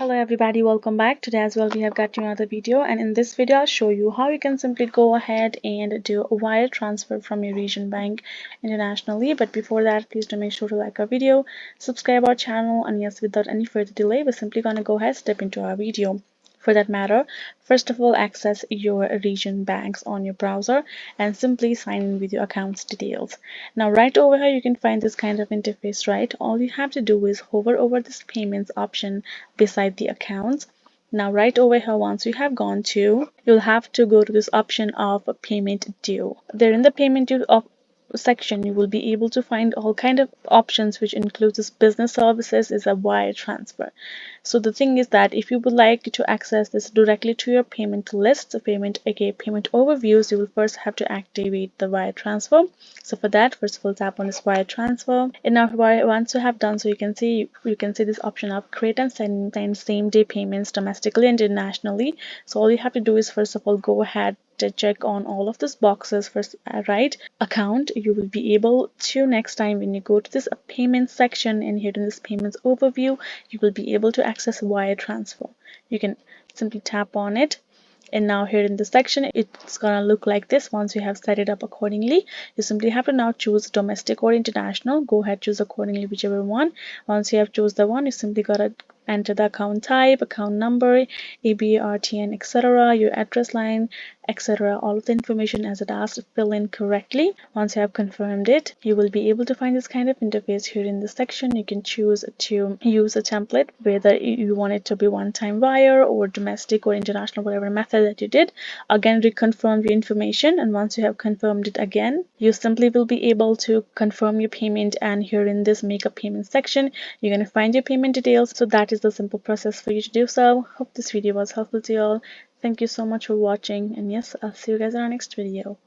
Hello everybody, welcome back. Today as well we have got you another video, and in this video I'll show you how you can simply go ahead and do a wire transfer from your region bank internationally. But before that, please do make sure to like our video, subscribe our channel, and yes, without any further delay, we're simply gonna go ahead step into our video. For that matter, first of all, access your region banks on your browser and simply sign in with your account's details. Now, right over here, you can find this kind of interface, right? All you have to do is hover over this payments option beside the accounts. Now, right over here, once you have gone to, you'll have to go to this option of payment due. There in the payment due section, you will be able to find all kind of options, which includes this business services is a wire transfer. So the thing is that if you would like to access this directly to your payment list, the payment overviews, you will first have to activate the wire transfer. So for that, first of all, tap on this wire transfer, and now once you have done so, you can see this option of create and send same day payments domestically and internationally. So all you have to do is first of all go ahead to check on all of these boxes first, right account. You will be able to, next time when you go to this payment section and here in this payments overview, you will be able to access wire transfer. You can simply tap on it, and now here in the section it's gonna look like this. Once you have set it up accordingly, you simply have to now choose domestic or international. Go ahead, choose accordingly whichever one. Once you have choose the one, you simply gotta enter the account type, account number, ABRTN, etc., your address line, etc. All of the information as it asks, fill in correctly. Once you have confirmed it, you will be able to find this kind of interface here in this section. You can choose to use a template, whether you want it to be one-time wire or domestic or international, whatever method that you did. Again, reconfirm your information, and once you have confirmed it again, you simply will be able to confirm your payment, and here in this make a payment section, you're going to find your payment details. So that is the simple process for you to do so. Hope this video was helpful to you all. Thank you so much for watching, and yes, I'll see you guys in our next video.